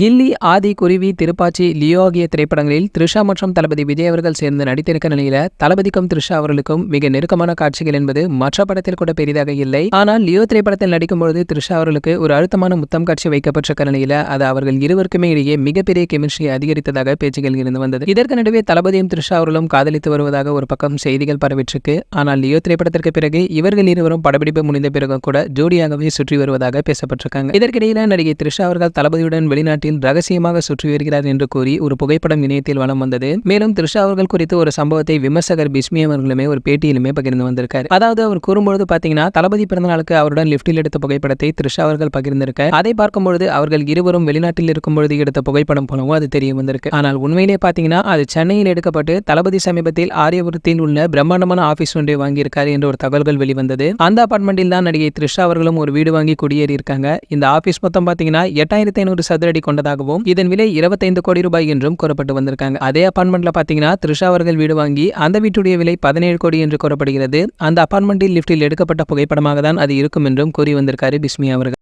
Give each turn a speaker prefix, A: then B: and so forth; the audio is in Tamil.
A: கில்லி, ஆதி, குருவி, திருப்பாச்சி, லியோ ஆகிய திரைப்படங்களில் த்ரிஷா மற்றும் தளபதி விஜய் அவர்கள் சேர்ந்து நடித்திருக்க நிலையில தளபதிக்கும் த்ரிஷா அவர்களுக்கும் மிக நெருக்கமான காட்சிகள் என்பது மற்ற படத்தில் கூட பெரிதாக இல்லை. ஆனால் லியோ திரைப்படத்தில் நடிக்கும்போது த்ரிஷா அவர்களுக்கு ஒரு அழுத்தமான முத்தம் காட்சி வைக்கப்பட்டிருக்க நிலையில அது அவர்கள் இருவருக்குமே இடையே மிகப்பெரிய கெமிஸ்ட்ரியை அதிகரித்ததாக பேச்சுகள் இருந்து வந்தது. இதற்கு நடுவே தளபதியும் த்ரிஷா அவர்களும் காதலித்து வருவதாக ஒரு பக்கம் செய்திகள் பரவிட்டிருக்கு. ஆனால் லியோ திரைப்படத்திற்கு பிறகு இவர்கள் இருவரும் படப்பிடிப்பு முடிந்த பிறகு கூட ஜோடியாகவே சுற்றி வருவதாக பேசப்பட்டிருக்காங்க. இதற்கிடையில நடிகை த்ரிஷா அவர்கள் தளபதியுடன் வெளிநாட்டில் ரகசியமாக சுற்றி வருகிறார் என்று கூறி ஒரு புகைப்படம் இணையத்தில் வலம் வந்தது. மேலும் த்ரிஷா அவர்கள் குறித்து ஒரு சம்பவத்தை விமர்சகர் பிஸ்மி அவர்களுமே ஒரு பேட்டியிலுமே பகிர்ந்து வந்திருக்காரு. அதாவது அவர் கூறும்பொழுது பாத்தீங்கன்னா, தளபதி பிறந்தநாளுக்கு அவருடன் லிப்டில் எடுத்த புகைப்படத்தை த்ரிஷா அவர்கள் பகிர்ந்திருக்க, அதை பார்க்கும்பொழுது அவர்கள் இருவரும் வெளிநாட்டில் இருக்கும் பொழுது எடுத்த புகைப்படம் போலவும் அது தெரிய வந்திருக்கு. ஆனால் உண்மையிலே பாத்தீங்கன்னா அது சென்னையில் எடுக்கப்பட்டு தளபதி சமீபத்தில் ஆரியபுரத்தில் உள்ள பிரம்மாண்டமான ஆபீஸ் ஒன்றை வாங்கியிருக்காரு என்ற ஒரு தகவல்கள் வெளிவந்தது. அந்த அபார்ட்மெண்டில் தான் நடிகை த்ரிஷா அவர்களும் ஒரு வீடு வாங்கி குடியேறி இருக்காங்க. இந்த ஆபீஸ் மொத்தம் பாத்தீங்கன்னா 8500 சதுர அடி கொண்டதாகவும் இதன் விலை 25 கோடி ரூபாய் என்றும் கூறப்பட்டு வந்திருக்காங்க. அதே அபார்ட்மெண்ட்ல பாத்தீங்கன்னா த்ரிஷா அவர்கள் வீடு வாங்கி அந்த வீட்டுடைய விலை 17 கோடி என்று கூறப்படுகிறது. அந்த அபார்ட்மெண்டில் லிப்டில் எடுக்கப்பட்ட புகைப்படமாக தான் அது இருக்கும் என்றும் கூறி வந்திருக்காரு பிஸ்மி அவர்கள்.